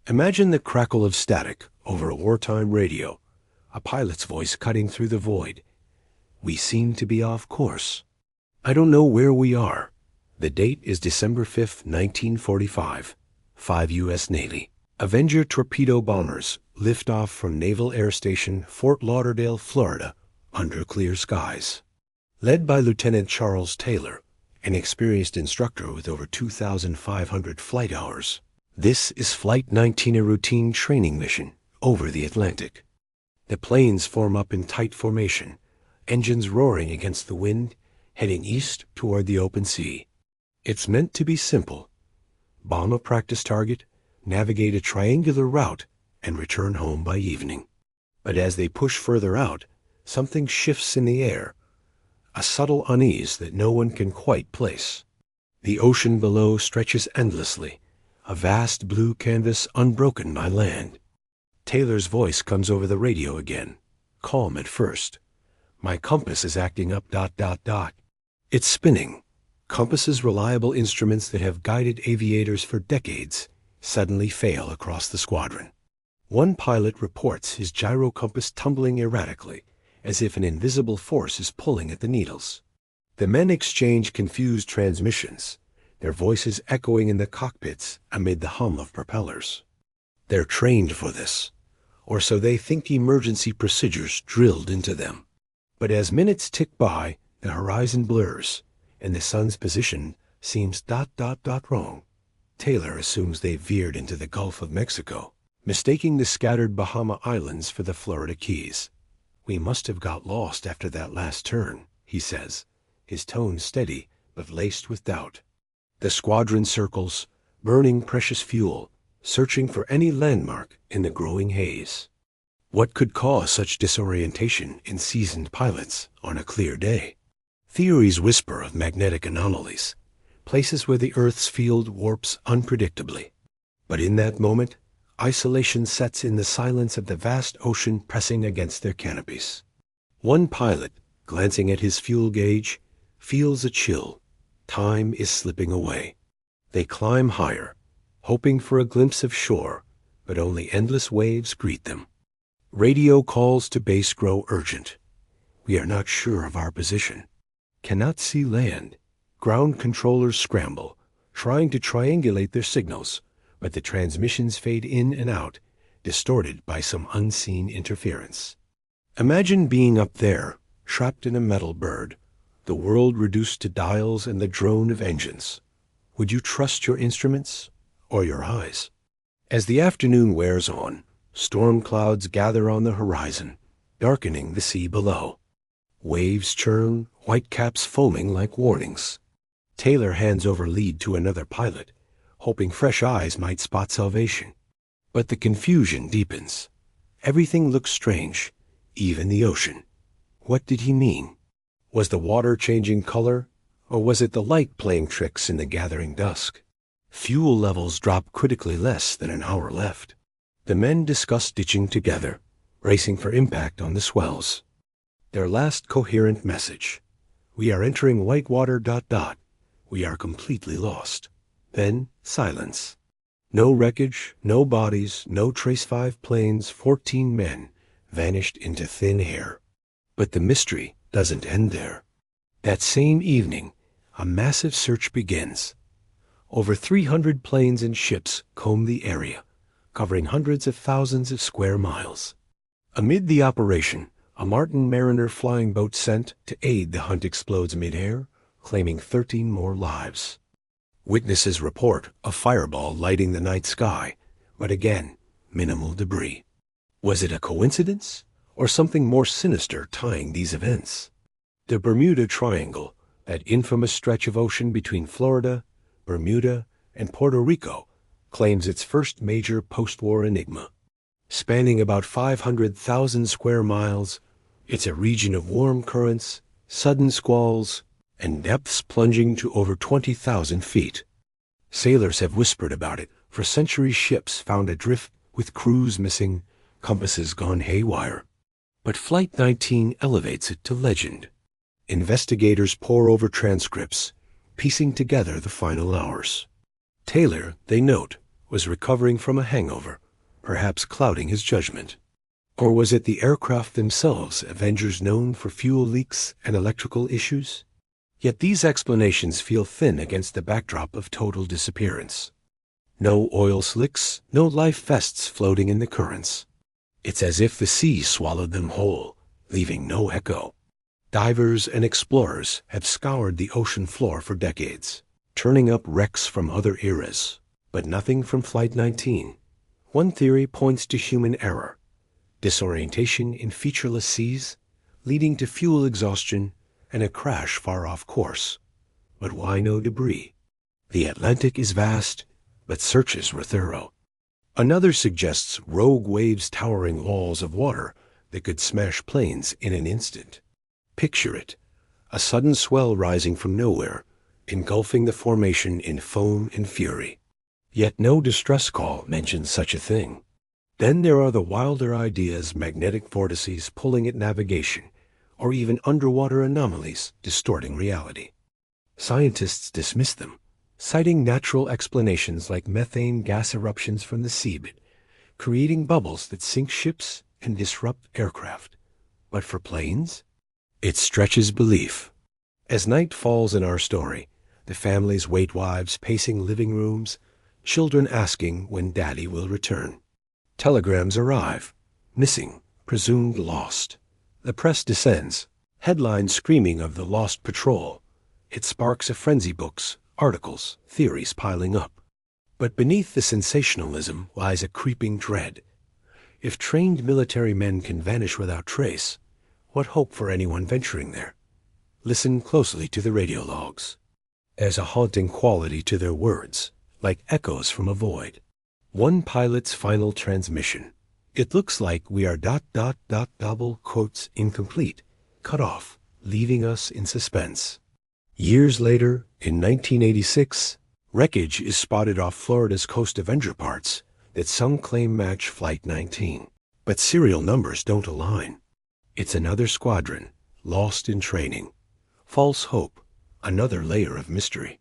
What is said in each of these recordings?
Imagine the crackle of static over a wartime radio, a pilot's voice cutting through the void. We seem to be off course. I don't know where we are. The date is December 5th, 1945. 5 U.S. Navy. Avenger torpedo bombers lift off from Naval Air Station Fort Lauderdale, Florida, under clear skies. Led by Lieutenant Charles Taylor, an experienced instructor with over 2,500 flight hours. This is Flight 19, a routine training mission over the Atlantic. The planes form up in tight formation, engines roaring against the wind, heading east toward the open sea. It's meant to be simple. Bomb a practice target, navigate a triangular route, and return home by evening. But as they push further out, something shifts in the air, a subtle unease that no one can quite place. The ocean below stretches endlessly, a vast blue canvas unbroken by land. Taylor's voice comes over the radio again, calm at first. My compass is acting up ... It's spinning. Compasses, reliable instruments that have guided aviators for decades, suddenly fail across the squadron. One pilot reports his gyro compass tumbling erratically, as if an invisible force is pulling at the needles. The men exchange confused transmissions, their voices echoing in the cockpits amid the hum of propellers. They're trained for this, or so they think, emergency procedures drilled into them. But as minutes tick by, the horizon blurs, and the sun's position seems ... wrong. Taylor assumes they've veered into the Gulf of Mexico, mistaking the scattered Bahama Islands for the Florida Keys. We must have got lost after that last turn, he says, his tone steady but laced with doubt. The squadron circles, burning precious fuel, searching for any landmark in the growing haze. What could cause such disorientation in seasoned pilots on a clear day? Theories whisper of magnetic anomalies, places where the Earth's field warps unpredictably. But in that moment, isolation sets in, the silence of the vast ocean pressing against their canopies. One pilot, glancing at his fuel gauge, feels a chill. Time is slipping away. They climb higher, hoping for a glimpse of shore, but only endless waves greet them. Radio calls to base grow urgent. We are not sure of our position. Cannot see land. Ground controllers scramble, trying to triangulate their signals, but the transmissions fade in and out, distorted by some unseen interference. Imagine being up there, trapped in a metal bird, the world reduced to dials and the drone of engines. Would you trust your instruments or your eyes? As the afternoon wears on, storm clouds gather on the horizon, darkening the sea below. Waves churn, whitecaps foaming like warnings. Taylor hands over lead to another pilot, hoping fresh eyes might spot salvation. But the confusion deepens. Everything looks strange, even the ocean. What did he mean? Was the water changing color, or was it the light playing tricks in the gathering dusk? Fuel levels drop critically less than an hour left. The men discuss ditching together, racing for impact on the swells. Their last coherent message: we are entering Whitewater ... We are completely lost. Then silence. No wreckage, no bodies, no trace. 5 planes, 14 men, vanished into thin air. But the mystery doesn't end there. That same evening, a massive search begins. Over 300 planes and ships comb the area, covering hundreds of thousands of square miles. Amid the operation, a Martin Mariner flying boat sent to aid the hunt explodes midair, claiming 13 more lives. Witnesses report a fireball lighting the night sky, but again, minimal debris. Was it a coincidence, or something more sinister tying these events? The Bermuda Triangle, that infamous stretch of ocean between Florida, Bermuda, and Puerto Rico, claims its first major post-war enigma. Spanning about 500,000 square miles, it's a region of warm currents, sudden squalls, and depths plunging to over 20,000 feet. Sailors have whispered about it, for centuries. Ships found adrift with crews missing, compasses gone haywire. But Flight 19 elevates it to legend. Investigators pore over transcripts, piecing together the final hours. Taylor, they note, was recovering from a hangover, perhaps clouding his judgment. Or was it the aircraft themselves, Avengers known for fuel leaks and electrical issues? Yet these explanations feel thin against the backdrop of total disappearance. No oil slicks, no life vests floating in the currents. It's as if the sea swallowed them whole, leaving no echo. Divers and explorers have scoured the ocean floor for decades, turning up wrecks from other eras, but nothing from Flight 19. One theory points to human error, disorientation in featureless seas, leading to fuel exhaustion and a crash far off course. But why no debris? The Atlantic is vast, but searches were thorough. Another suggests rogue waves towering walls of water that could smash planes in an instant. Picture it, a sudden swell rising from nowhere, engulfing the formation in foam and fury. Yet no distress call mentions such a thing. Then there are the wilder ideas, magnetic vortices pulling at navigation, or even underwater anomalies distorting reality. Scientists dismiss them, citing natural explanations like methane gas eruptions from the seabed, creating bubbles that sink ships and disrupt aircraft. But for planes? It stretches belief. As night falls in our story, the families wait, wives pacing living rooms, children asking when daddy will return. Telegrams arrive, missing, presumed lost. The press descends, headlines screaming of the lost patrol. It sparks a frenzy, books, articles, theories piling up. But beneath the sensationalism lies a creeping dread. If trained military men can vanish without trace, what hope for anyone venturing there? Listen closely to the radio logs. There's a haunting quality to their words, like echoes from a void. One pilot's final transmission. It looks like we are ... double quotes incomplete, cut off, leaving us in suspense. Years later, in 1986, wreckage is spotted off Florida's coast, Avenger parts that some claim match Flight 19. But serial numbers don't align. It's another squadron, lost in training. False hope, another layer of mystery.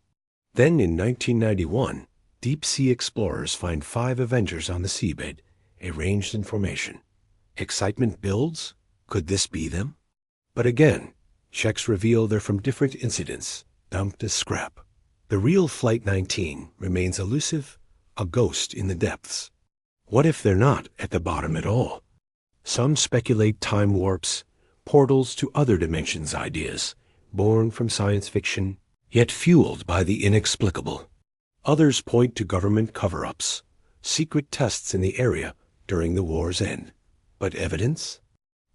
Then in 1991, deep-sea explorers find 5 Avengers on the seabed, arranged in formation. Excitement builds. Could this be them? But again, checks reveal they're from different incidents, dumped as scrap. The real Flight 19 remains elusive, a ghost in the depths. What if they're not at the bottom at all? Some speculate time warps, portals to other dimensions ideas, born from science fiction, yet fueled by the inexplicable. Others point to government cover-ups, secret tests in the area during the war's end. But evidence?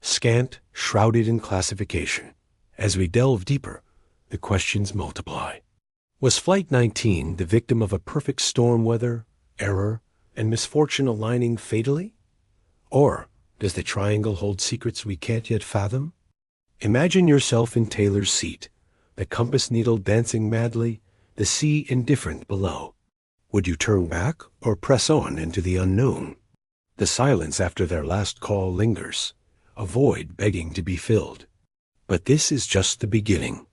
Scant, shrouded in classification. As we delve deeper, the questions multiply. Was Flight 19 the victim of a perfect storm, weather, error, and misfortune aligning fatally? Or does the triangle hold secrets we can't yet fathom? Imagine yourself in Taylor's seat, the compass needle dancing madly, the sea indifferent below. Would you turn back or press on into the unknown? The silence after their last call lingers, a void begging to be filled. But this is just the beginning.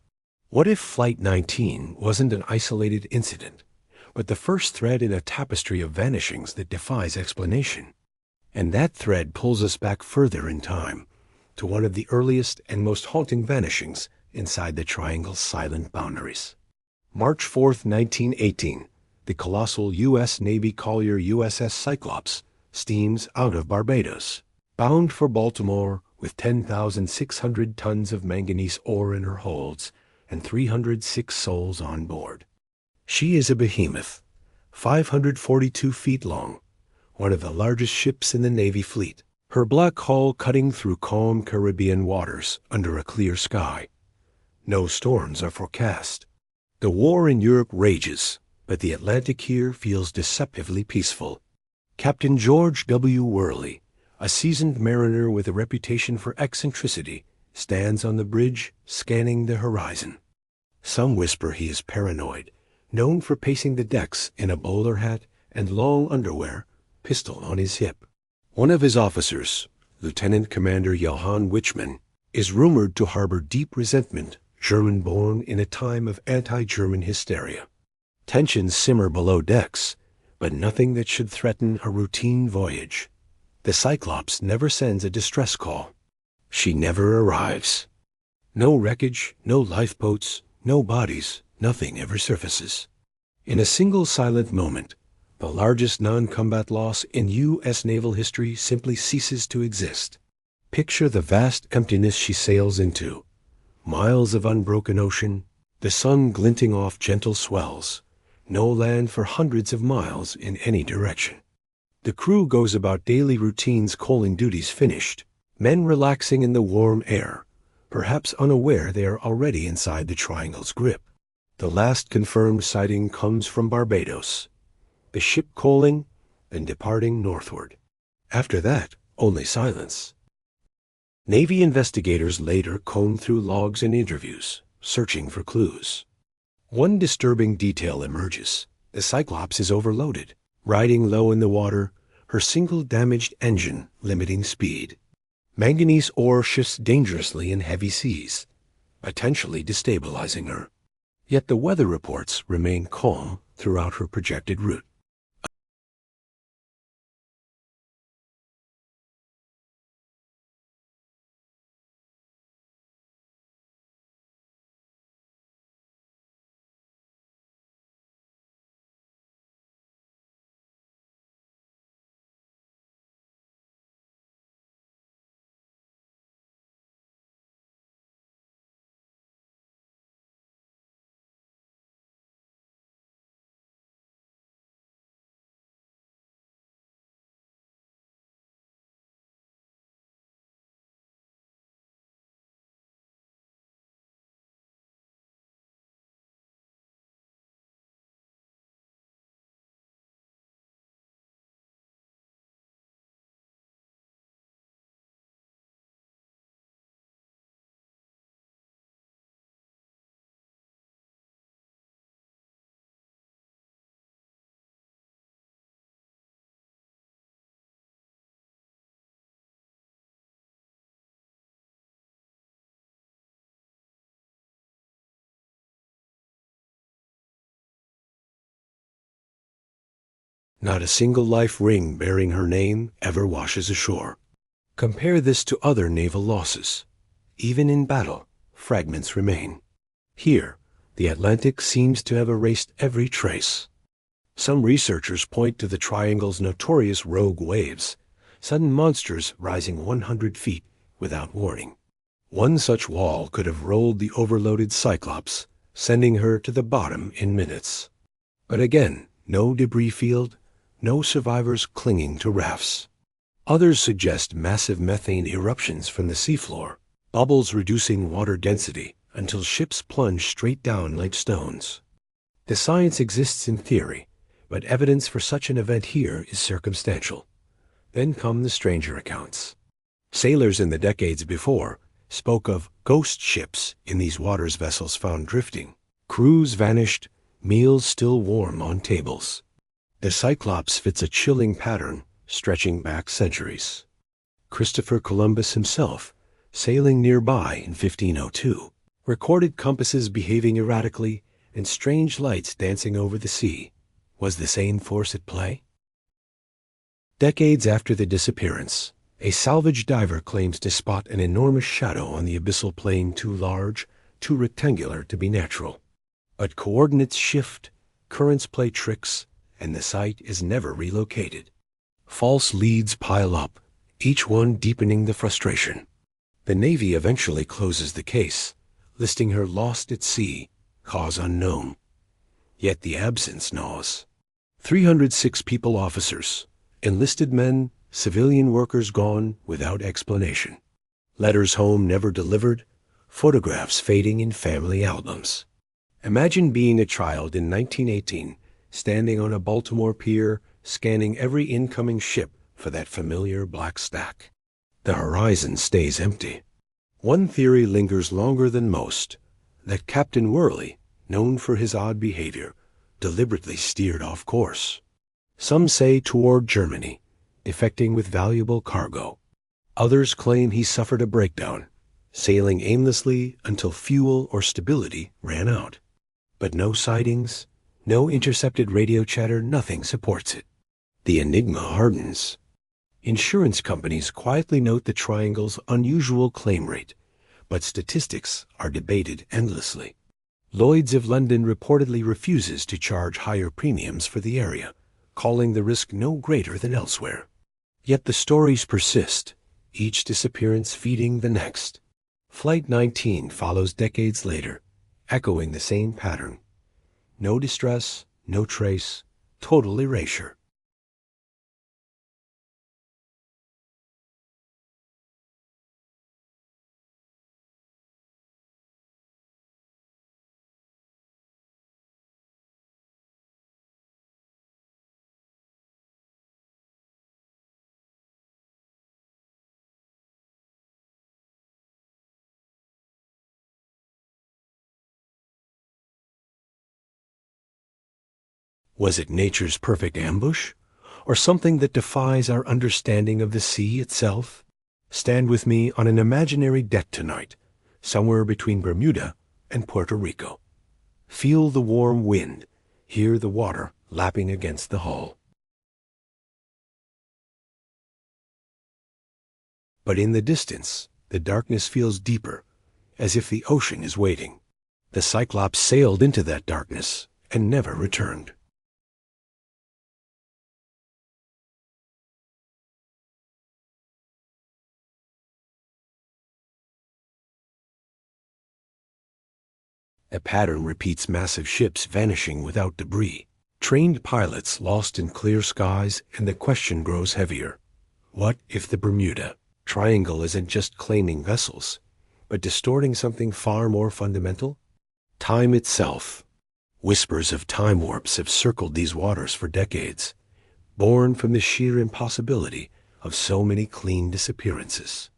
What if Flight 19 wasn't an isolated incident, but the first thread in a tapestry of vanishings that defies explanation? And that thread pulls us back further in time, to one of the earliest and most haunting vanishings inside the triangle's silent boundaries. March 4th, 1918, the colossal U.S. Navy collier USS Cyclops steams out of Barbados, bound for Baltimore with 10,600 tons of manganese ore in her holds and 306 souls on board. She is a behemoth, 542 feet long, one of the largest ships in the Navy fleet, her black hull cutting through calm Caribbean waters under a clear sky. No storms are forecast. The war in Europe rages, but the Atlantic here feels deceptively peaceful. Captain George W. Worley, a seasoned mariner with a reputation for eccentricity, stands on the bridge, scanning the horizon. Some whisper he is paranoid, known for pacing the decks in a bowler hat and long underwear, pistol on his hip. One of his officers, Lieutenant Commander Johann Wichmann, is rumored to harbor deep resentment, German-born in a time of anti-German hysteria. Tensions simmer below decks, but nothing that should threaten a routine voyage. The Cyclops never sends a distress call. She never arrives. No wreckage, no lifeboats, no bodies, nothing ever surfaces. In a single silent moment, the largest non-combat loss in U.S. naval history simply ceases to exist. Picture the vast emptiness she sails into. Miles of unbroken ocean, the sun glinting off gentle swells, no land for hundreds of miles in any direction. The crew goes about daily routines, coaling duties finished, men relaxing in the warm air, perhaps unaware they are already inside the Triangle's grip. The last confirmed sighting comes from Barbados, the ship coaling and departing northward. After that, only silence. Navy investigators later combed through logs and interviews, searching for clues. One disturbing detail emerges. The Cyclops is overloaded, riding low in the water, her single damaged engine limiting speed. Manganese ore shifts dangerously in heavy seas, potentially destabilizing her. Yet the weather reports remain calm throughout her projected route. Not a single life ring bearing her name ever washes ashore. Compare this to other naval losses. Even in battle, fragments remain. Here, the Atlantic seems to have erased every trace. Some researchers point to the Triangle's notorious rogue waves, sudden monsters rising 100 feet without warning. One such wall could have rolled the overloaded Cyclops, sending her to the bottom in minutes. But again, no debris field, no survivors clinging to rafts. Others suggest massive methane eruptions from the seafloor, bubbles reducing water density until ships plunge straight down like stones. The science exists in theory, but evidence for such an event here is circumstantial. Then come the stranger accounts. Sailors in the decades before spoke of ghost ships in these waters, vessels found drifting, crews vanished, meals still warm on tables. The Cyclops fits a chilling pattern stretching back centuries. Christopher Columbus himself, sailing nearby in 1502, recorded compasses behaving erratically and strange lights dancing over the sea. Was the same force at play? Decades after the disappearance, a salvage diver claims to spot an enormous shadow on the abyssal plain too large, too rectangular to be natural. But coordinates shift, currents play tricks, and the site is never relocated. False leads pile up, each one deepening the frustration. The Navy eventually closes the case, listing her lost at sea, cause unknown. Yet the absence gnaws. 306 people, officers, enlisted men, civilian workers gone without explanation. Letters home never delivered, photographs fading in family albums. Imagine being a child in 1918, standing on a Baltimore pier, scanning every incoming ship for that familiar black stack. The horizon stays empty. One theory lingers longer than most, that Captain Worley, known for his odd behavior, deliberately steered off course. Some say toward Germany, defecting with valuable cargo. Others claim he suffered a breakdown, sailing aimlessly until fuel or stability ran out. But no sightings, No intercepted radio chatter, nothing supports it. The enigma hardens. Insurance companies quietly note the triangle's unusual claim rate, but statistics are debated endlessly. Lloyd's of London reportedly refuses to charge higher premiums for the area, calling the risk no greater than elsewhere. Yet the stories persist, each disappearance feeding the next. Flight 19 follows decades later, echoing the same pattern. No distress, no trace, total erasure. Was it nature's perfect ambush, or something that defies our understanding of the sea itself? Stand with me on an imaginary deck tonight, somewhere between Bermuda and Puerto Rico. Feel the warm wind, hear the water lapping against the hull. But in the distance, the darkness feels deeper, as if the ocean is waiting. The Cyclops sailed into that darkness and never returned. A pattern repeats: massive ships vanishing without debris, trained pilots lost in clear skies, and the question grows heavier. What if the Bermuda Triangle isn't just claiming vessels, but distorting something far more fundamental? Time itself. Whispers of time warps have circled these waters for decades, born from the sheer impossibility of so many clean disappearances.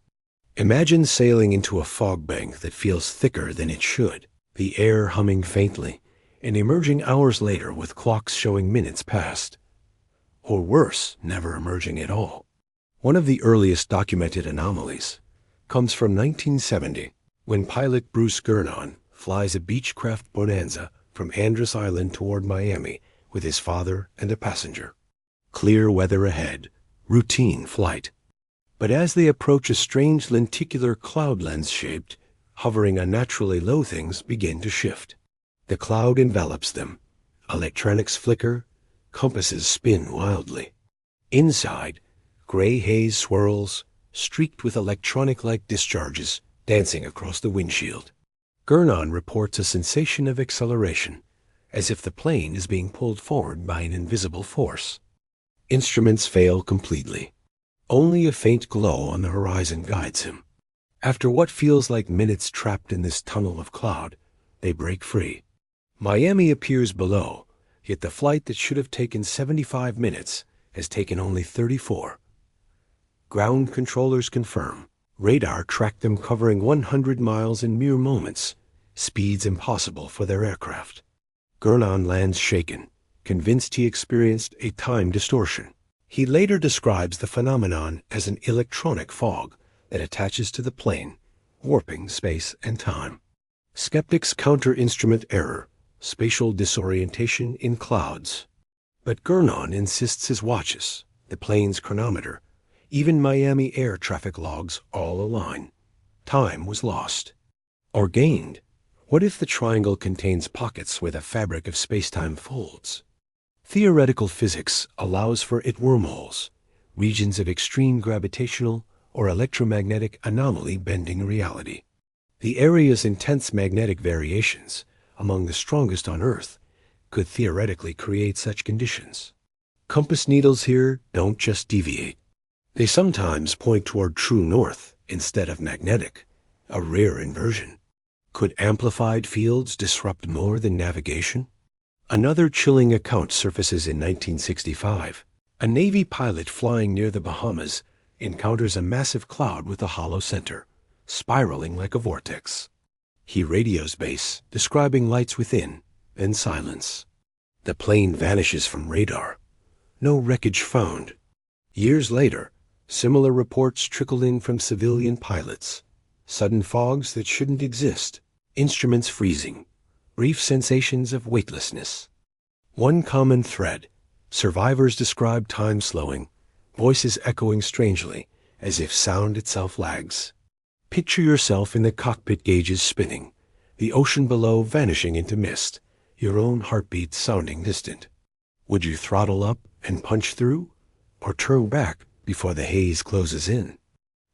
Imagine sailing into a fog bank that feels thicker than it should, the air humming faintly, and emerging hours later with clocks showing minutes past. Or worse, never emerging at all. One of the earliest documented anomalies comes from 1970, when pilot Bruce Gernon flies a Beechcraft Bonanza from Andros Island toward Miami with his father and a passenger. Clear weather ahead, routine flight. But as they approach a strange lenticular cloud lens-shaped, hovering unnaturally low, things begin to shift. The cloud envelops them. Electronics flicker, compasses spin wildly. Inside, gray haze swirls, streaked with electronic-like discharges dancing across the windshield. Gernon reports a sensation of acceleration, as if the plane is being pulled forward by an invisible force. Instruments fail completely. Only a faint glow on the horizon guides him. After what feels like minutes trapped in this tunnel of cloud, they break free. Miami appears below, yet the flight that should have taken 75 minutes has taken only 34. Ground controllers confirm. Radar tracked them covering 100 miles in mere moments, speeds impossible for their aircraft. Gernon lands shaken, convinced he experienced a time distortion. He later describes the phenomenon as an electronic fog that attaches to the plane, warping space and time. Skeptics counter instrument error, spatial disorientation in clouds. But Gernon insists his watches, the plane's chronometer, even Miami air traffic logs all align. Time was lost. Or gained. What if the triangle contains pockets where the fabric of spacetime folds? Theoretical physics allows for it wormholes, regions of extreme gravitational or electromagnetic anomaly bending reality. The area's intense magnetic variations, among the strongest on Earth, could theoretically create such conditions. Compass needles here don't just deviate. They sometimes point toward true north instead of magnetic, a rare inversion. Could amplified fields disrupt more than navigation? Another chilling account surfaces in 1965. A Navy pilot flying near the Bahamas encounters a massive cloud with a hollow center, spiraling like a vortex. He radios base, describing lights within, then silence. The plane vanishes from radar. No wreckage found. Years later, similar reports trickle in from civilian pilots. Sudden fogs that shouldn't exist, instruments freezing, brief sensations of weightlessness. One common thread. Survivors describe time slowing, voices echoing strangely, as if sound itself lags. Picture yourself in the cockpit gauges spinning, the ocean below vanishing into mist, your own heartbeat sounding distant. Would you throttle up and punch through, or turn back before the haze closes in?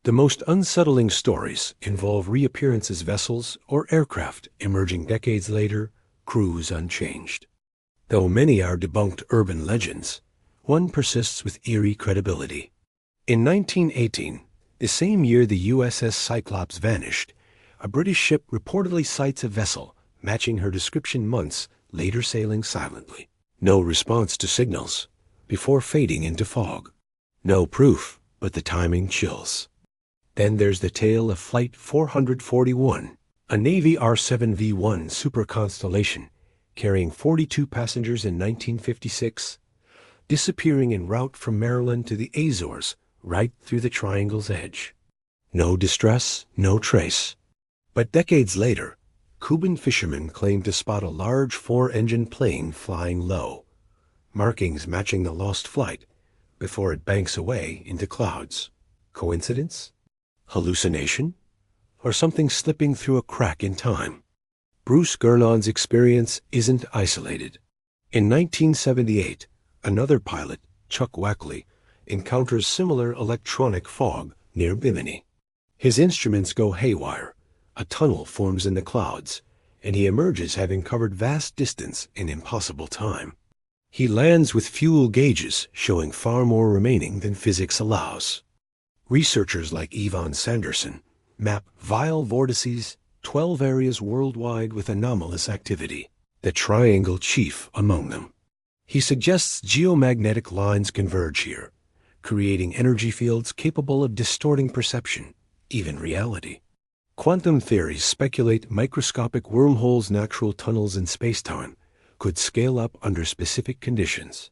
The most unsettling stories involve reappearances vessels or aircraft emerging decades later, crews unchanged. Though many are debunked urban legends, one persists with eerie credibility. In 1918, the same year the USS Cyclops vanished, a British ship reportedly sights a vessel matching her description months later sailing silently. No response to signals, before fading into fog. No proof, but the timing chills. Then there's the tale of Flight 441, a Navy R-7V1 super constellation carrying 42 passengers in 1956, disappearing en route from Maryland to the Azores, right through the triangle's edge. No distress, no trace. But decades later, Cuban fishermen claimed to spot a large four-engine plane flying low, markings matching the lost flight before it banks away into clouds. Coincidence? Hallucination? Or something slipping through a crack in time? Bruce Gernon's experience isn't isolated. In 1978, another pilot, Chuck Wackley, encounters similar electronic fog near Bimini. His instruments go haywire, a tunnel forms in the clouds, and he emerges having covered vast distance in impossible time. He lands with fuel gauges showing far more remaining than physics allows. Researchers like Yvonne Sanderson map vile vortices, 12 areas worldwide with anomalous activity, the Triangle chief among them. He suggests geomagnetic lines converge here, creating energy fields capable of distorting perception, even reality. Quantum theories speculate microscopic wormholes, natural tunnels in spacetime, could scale up under specific conditions.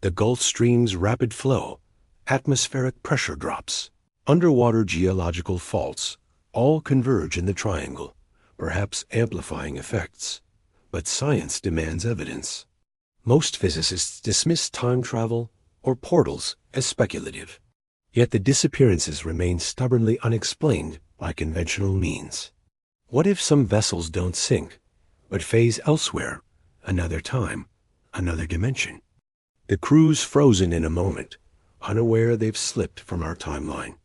The Gulf Stream's rapid flow, atmospheric pressure drops, underwater geological faults, all converge in the triangle, perhaps amplifying effects. But science demands evidence. Most physicists dismiss time travel or portals as speculative. Yet the disappearances remain stubbornly unexplained by conventional means. What if some vessels don't sink, but phase elsewhere, another time, another dimension? The crew's frozen in a moment, unaware they've slipped from our timeline.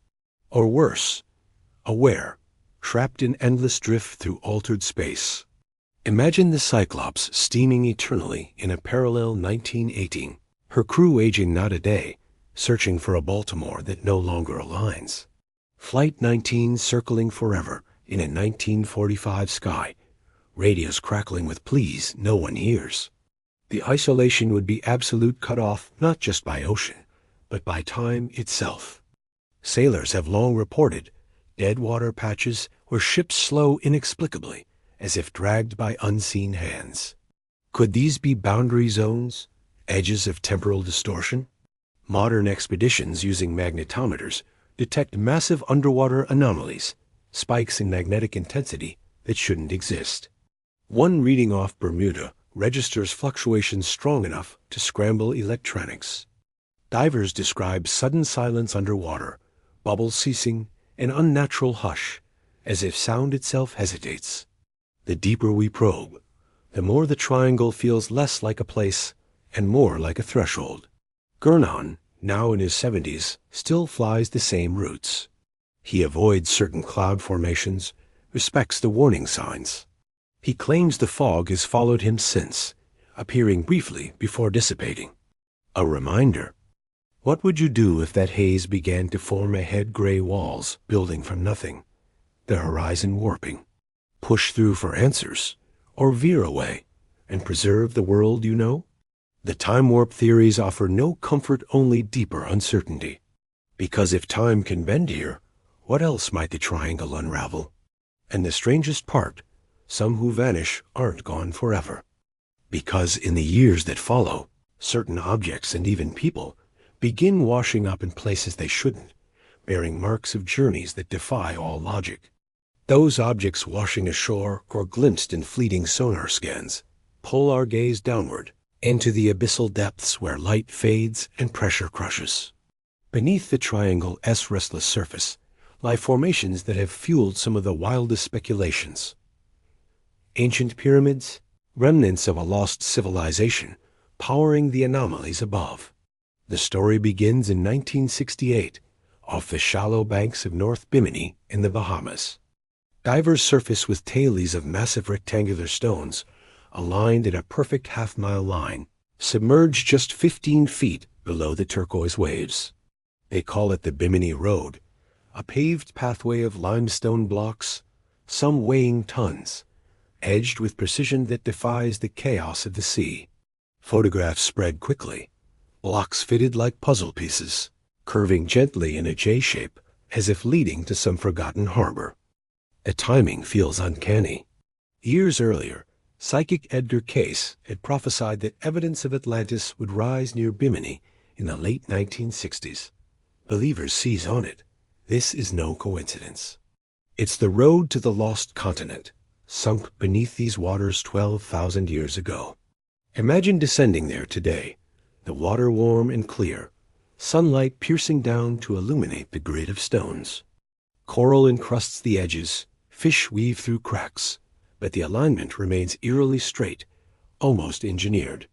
Or worse, aware, trapped in endless drift through altered space. Imagine the Cyclops steaming eternally in a parallel 1918, her crew aging not a day, searching for a Baltimore that no longer aligns. Flight 19 circling forever in a 1945 sky, radios crackling with pleas no one hears. The isolation would be absolute cutoff not just by ocean, but by time itself. Sailors have long reported dead water patches where ships slow inexplicably, as if dragged by unseen hands. Could these be boundary zones, edges of temporal distortion? Modern expeditions using magnetometers detect massive underwater anomalies, spikes in magnetic intensity that shouldn't exist. One reading off Bermuda registers fluctuations strong enough to scramble electronics. Divers describe sudden silence underwater, bubbles ceasing, an unnatural hush, as if sound itself hesitates. The deeper we probe, the more the triangle feels less like a place and more like a threshold. Gernon, now in his 70s, still flies the same routes. He avoids certain cloud formations, respects the warning signs. He claims the fog has followed him since, appearing briefly before dissipating. A reminder. What would you do if that haze began to form ahead gray walls, building from nothing, the horizon warping? Push through for answers, or veer away and preserve the world you know? The time warp theories offer no comfort, only deeper uncertainty. Because if time can bend here, what else might the triangle unravel? And the strangest part, some who vanish aren't gone forever. Because in the years that follow, certain objects and even people begin washing up in places they shouldn't, bearing marks of journeys that defy all logic. Those objects washing ashore or glimpsed in fleeting sonar scans pull our gaze downward, into the abyssal depths where light fades and pressure crushes. Beneath the triangle's restless surface lie formations that have fueled some of the wildest speculations. Ancient pyramids, remnants of a lost civilization, powering the anomalies above. The story begins in 1968, off the shallow banks of North Bimini in the Bahamas. Divers surface with tailies of massive rectangular stones, aligned in a perfect half-mile line, submerged just 15 feet below the turquoise waves. They call it the Bimini Road, a paved pathway of limestone blocks, some weighing tons, edged with precision that defies the chaos of the sea. Photographs spread quickly, blocks fitted like puzzle pieces, curving gently in a J shape as if leading to some forgotten harbor. The timing feels uncanny. Years earlier, psychic Edgar Cayce had prophesied that evidence of Atlantis would rise near Bimini in the late 1960s. Believers seize on it. This is no coincidence. It's the road to the lost continent, sunk beneath these waters 12,000 years ago. Imagine descending there today, the water warm and clear, sunlight piercing down to illuminate the grid of stones. Coral encrusts the edges, fish weave through cracks, but the alignment remains eerily straight, almost engineered.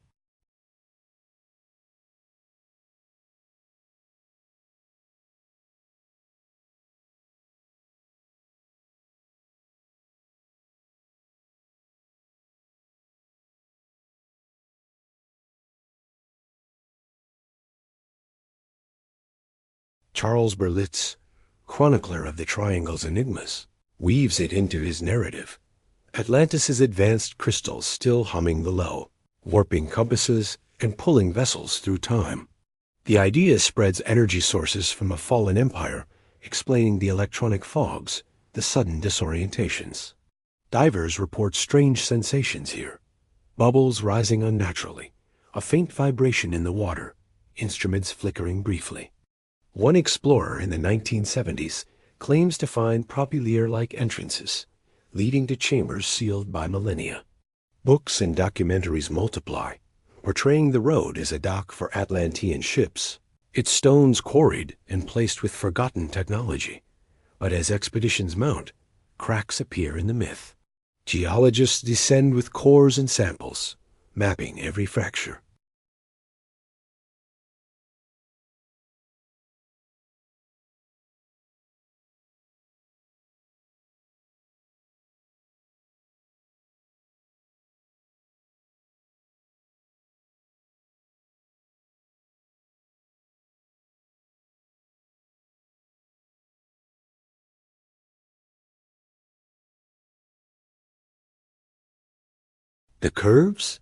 Charles Berlitz, chronicler of the Triangle's enigmas, weaves it into his narrative. Atlantis's advanced crystals still humming below, warping compasses and pulling vessels through time. The idea spreads energy sources from a fallen empire, explaining the electronic fogs, the sudden disorientations. Divers report strange sensations here. Bubbles rising unnaturally, a faint vibration in the water, instruments flickering briefly. One explorer in the 1970s claims to find propylaear-like entrances, leading to chambers sealed by millennia. Books and documentaries multiply, portraying the road as a dock for Atlantean ships, its stones quarried and placed with forgotten technology. But as expeditions mount, cracks appear in the myth. Geologists descend with cores and samples, mapping every fracture. The curves?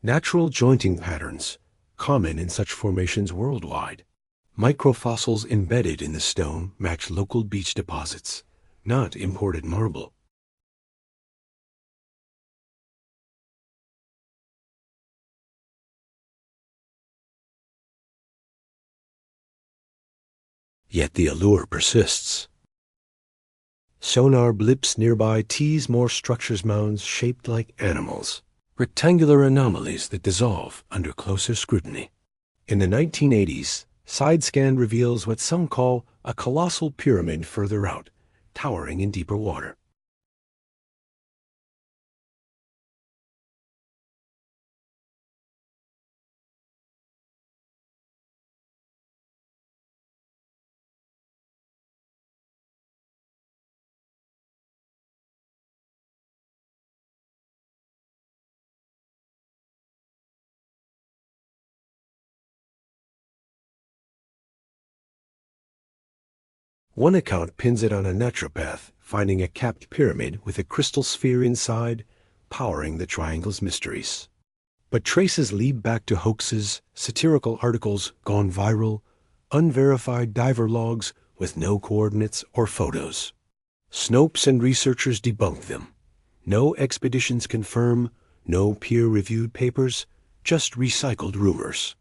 Natural jointing patterns, common in such formations worldwide. Microfossils embedded in the stone match local beach deposits, not imported marble. Yet the allure persists. Sonar blips nearby tease more structures mounds shaped like animals, rectangular anomalies that dissolve under closer scrutiny. In the 1980s, side-scan reveals what some call a colossal pyramid further out, towering in deeper water. One account pins it on a naturopath finding a capped pyramid with a crystal sphere inside, powering the triangle's mysteries. But traces lead back to hoaxes, satirical articles gone viral, unverified diver logs with no coordinates or photos. Snopes and researchers debunk them. No expeditions confirm, no peer-reviewed papers, just recycled rumors.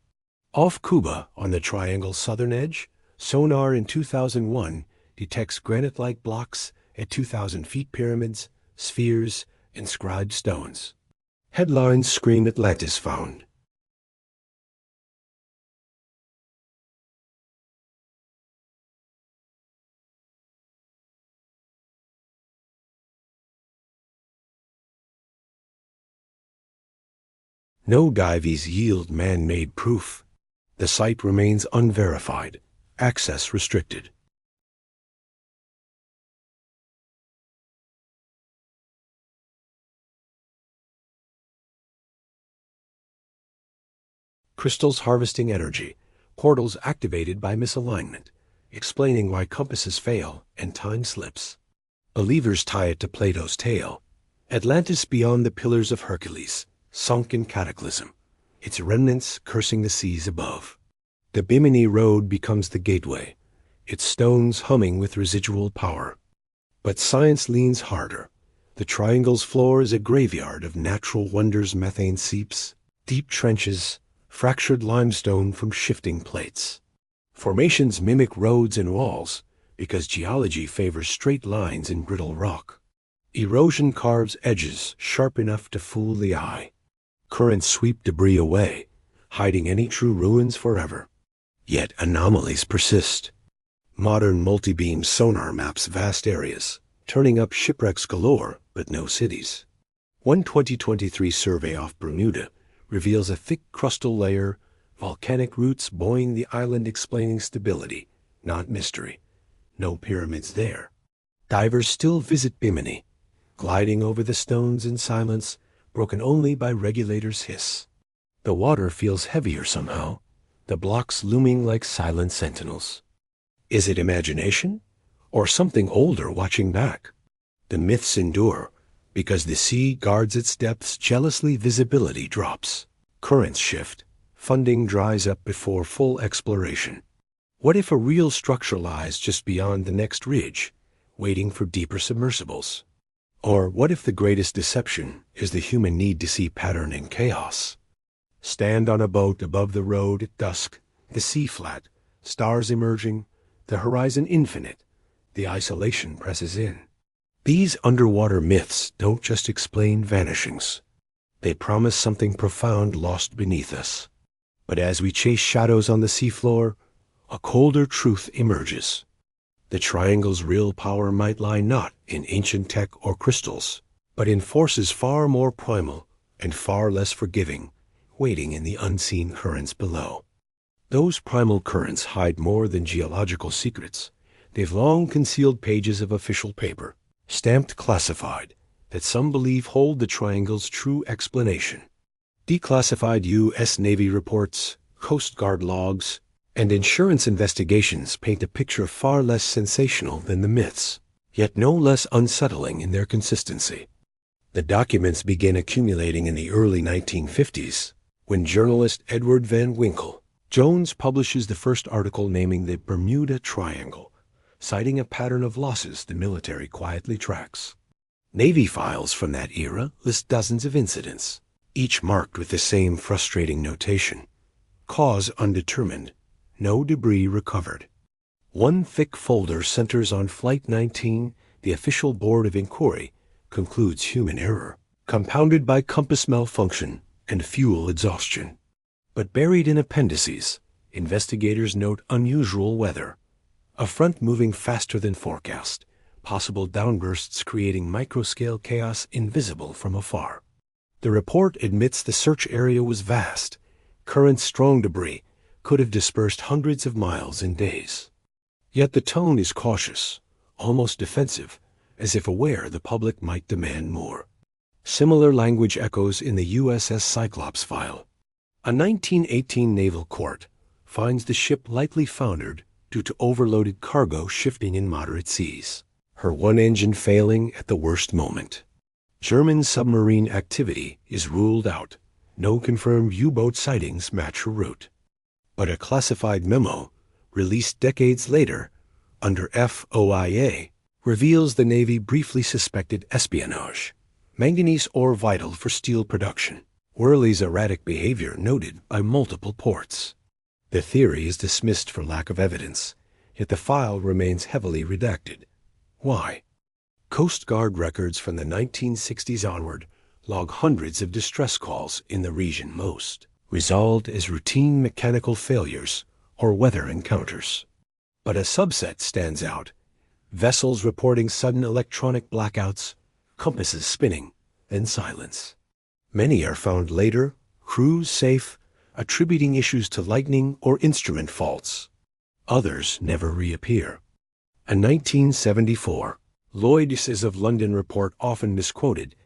Off Cuba, on the triangle's southern edge, sonar in 2001 detects granite-like blocks at 2,000 feet pyramids, spheres, inscribed stones. Headlines scream Atlantis found. No dives yield man-made proof. The site remains unverified, access restricted. Crystals harvesting energy, portals activated by misalignment, explaining why compasses fail and time slips. Believers tie it to Plato's tale. Atlantis beyond the Pillars of Hercules, sunk in cataclysm, its remnants cursing the seas above. The Bimini Road becomes the gateway, its stones humming with residual power. But science leans harder. The triangle's floor is a graveyard of natural wonders. Methane seeps, deep trenches, fractured limestone from shifting plates. Formations mimic roads and walls because geology favors straight lines in brittle rock. Erosion carves edges sharp enough to fool the eye. Currents sweep debris away, hiding any true ruins forever. Yet anomalies persist. Modern multi-beam sonar maps vast areas, turning up shipwrecks galore, but no cities. One 2023 survey off Bermuda reveals a thick crustal layer, volcanic roots buoying the island, explaining stability, not mystery. No pyramids there. Divers still visit Bimini, gliding over the stones in silence, broken only by regulators' hiss. The water feels heavier somehow, the blocks looming like silent sentinels. Is it imagination, or something older watching back? The myths endure, because the sea guards its depths jealously. Visibility drops. Currents shift. Funding dries up before full exploration. What if a real structure lies just beyond the next ridge, waiting for deeper submersibles? Or what if the greatest deception is the human need to see pattern in chaos? Stand on a boat above the road at dusk, the sea flat, stars emerging, the horizon infinite. The isolation presses in. These underwater myths don't just explain vanishings. They promise something profound lost beneath us. But as we chase shadows on the seafloor, a colder truth emerges. The triangle's real power might lie not in ancient tech or crystals, but in forces far more primal and far less forgiving, waiting in the unseen currents below. Those primal currents hide more than geological secrets. They've long concealed pages of official paper, stamped classified, that some believe hold the triangle's true explanation. Declassified U.S. Navy reports, Coast Guard logs, and insurance investigations paint a picture far less sensational than the myths, yet no less unsettling in their consistency. The documents begin accumulating in the early 1950s, when journalist Edward Van Winkle Jones publishes the first article naming the Bermuda Triangle, citing a pattern of losses the military quietly tracks. Navy files from that era list dozens of incidents, each marked with the same frustrating notation: cause undetermined, no debris recovered. One thick folder centers on Flight 19. The official board of inquiry concludes human error, compounded by compass malfunction and fuel exhaustion. But buried in appendices, investigators note unusual weather, a front moving faster than forecast, possible downbursts creating microscale chaos invisible from afar. The report admits the search area was vast. Current-strong debris could have dispersed hundreds of miles in days. Yet the tone is cautious, almost defensive, as if aware the public might demand more. Similar language echoes in the USS Cyclops file. A 1918 naval court finds the ship likely foundered due to overloaded cargo shifting in moderate seas, her one engine failing at the worst moment. German submarine activity is ruled out. No confirmed U-boat sightings match her route. But a classified memo, released decades later under FOIA, reveals the Navy briefly suspected espionage. Manganese ore vital for steel production. Worley's erratic behavior noted by multiple ports. The theory is dismissed for lack of evidence, yet the file remains heavily redacted. Why? Coast Guard records from the 1960s onward log hundreds of distress calls in the region, most resolved as routine mechanical failures or weather encounters. But a subset stands out: vessels reporting sudden electronic blackouts, compasses spinning, and silence. Many are found later, crews safe, attributing issues to lightning or instrument faults. Others never reappear. A 1974 Lloyd's of London report, often misquoted,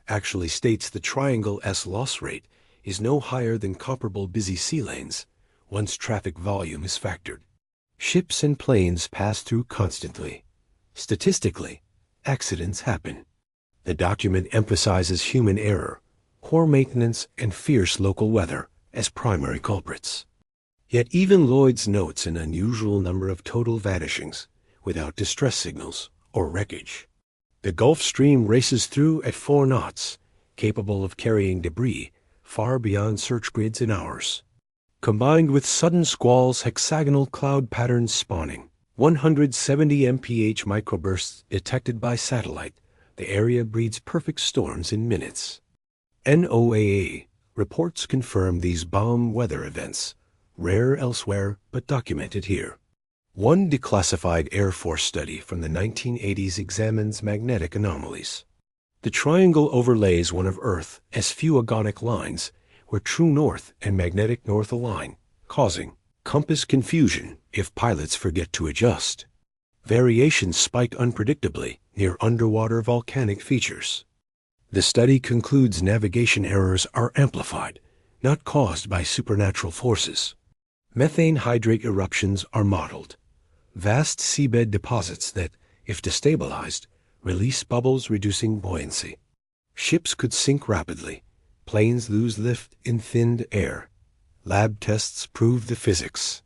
actually states the Triangle S loss rate is no higher than comparable busy sea lanes, once traffic volume is factored. Ships and planes pass through constantly. Statistically, accidents happen. The document emphasizes human error, poor maintenance, and fierce local weather as primary culprits. Yet even Lloyd's notes an unusual number of total vanishings without distress signals or wreckage. The Gulf Stream races through at 4 knots, capable of carrying debris far beyond search grids in hours. Combined with sudden squalls, hexagonal cloud patterns spawning, 170 mph microbursts detected by satellite, the area breeds perfect storms in minutes. NOAA reports confirm these bomb weather events, rare elsewhere but documented here. One declassified Air Force study from the 1980s examines magnetic anomalies. The triangle overlays one of Earth's few agonic lines where true north and magnetic north align, causing compass confusion if pilots forget to adjust. Variations spike unpredictably near underwater volcanic features. The study concludes navigation errors are amplified, not caused by supernatural forces. Methane hydrate eruptions are modeled. Vast seabed deposits that, if destabilized, release bubbles reducing buoyancy. Ships could sink rapidly. Planes lose lift in thinned air. Lab tests prove the physics.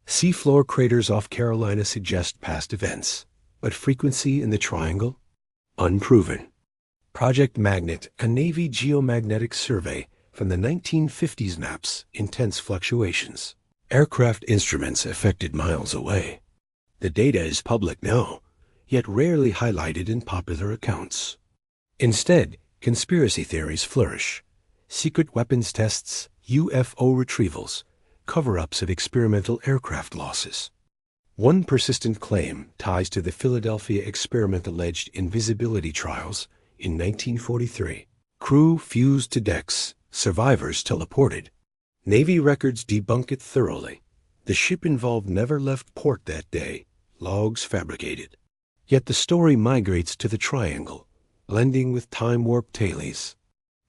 Seafloor craters off Carolina suggest past events, but frequency in the triangle? Unproven. Project Magnet, a Navy geomagnetic survey from the 1950s, maps intense fluctuations. Aircraft instruments affected miles away. The data is public now, yet rarely highlighted in popular accounts. Instead, conspiracy theories flourish. Secret weapons tests, UFO retrievals, cover-ups of experimental aircraft losses. One persistent claim ties to the Philadelphia experiment alleged invisibility trials in 1943. Crew fused to decks, survivors teleported. Navy records debunk it thoroughly. The ship involved never left port that day, logs fabricated. Yet the story migrates to the triangle, blending with time-warped tailies.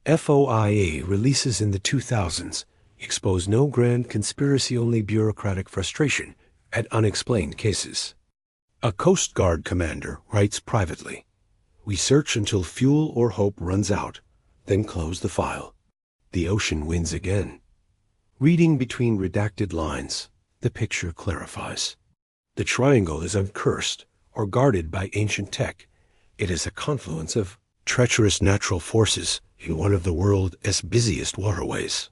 FOIA releases in the 2000s expose no grand conspiracy, only bureaucratic frustration at unexplained cases. A Coast Guard commander writes privately, "We search until fuel or hope runs out, then close the file." The ocean wins again. Reading between redacted lines, the picture clarifies. The triangle is uncursed or guarded by ancient tech. It is a confluence of treacherous natural forces in one of the world's busiest waterways.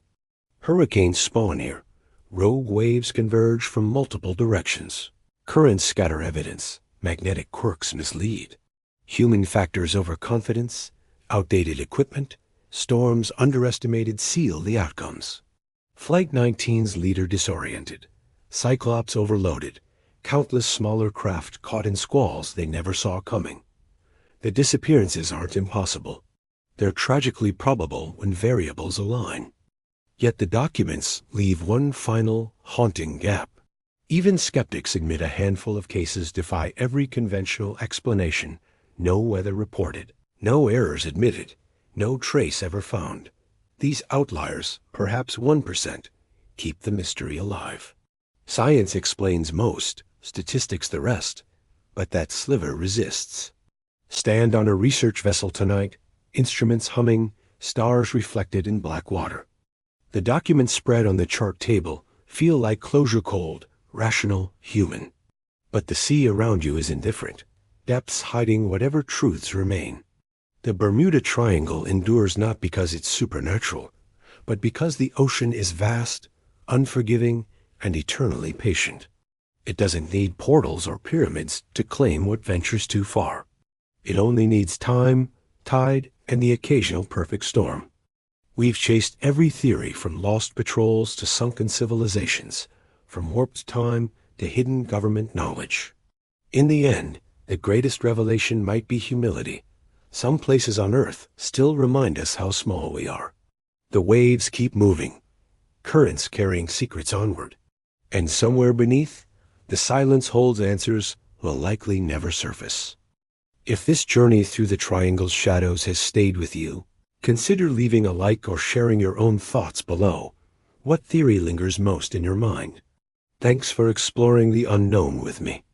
Hurricanes spawn here. Rogue waves converge from multiple directions. Currents scatter evidence. Magnetic quirks mislead. Human factors overconfidence, outdated equipment, storms underestimated seal the outcomes. Flight 19's leader disoriented. Cyclops overloaded. Countless smaller craft caught in squalls they never saw coming. The disappearances aren't impossible. They're tragically probable when variables align. Yet the documents leave one final, haunting gap. Even skeptics admit a handful of cases defy every conventional explanation. No weather reported, no errors admitted, no trace ever found. These outliers, perhaps 1%, keep the mystery alive. Science explains most, statistics the rest, but that sliver resists. Stand on a research vessel tonight, instruments humming, stars reflected in black water. The documents spread on the chart table feel like closure, cold, rational, human. But the sea around you is indifferent, depths hiding whatever truths remain. The Bermuda Triangle endures not because it's supernatural, but because the ocean is vast, unforgiving, and eternally patient. It doesn't need portals or pyramids to claim what ventures too far. It only needs time, tide, and the occasional perfect storm. We've chased every theory from lost patrols to sunken civilizations, from warped time to hidden government knowledge. In the end, the greatest revelation might be humility. Some places on Earth still remind us how small we are. The waves keep moving, currents carrying secrets onward. And somewhere beneath, the silence holds answers will likely never surface. If this journey through the triangle's shadows has stayed with you, consider leaving a like or sharing your own thoughts below. What theory lingers most in your mind? Thanks for exploring the unknown with me.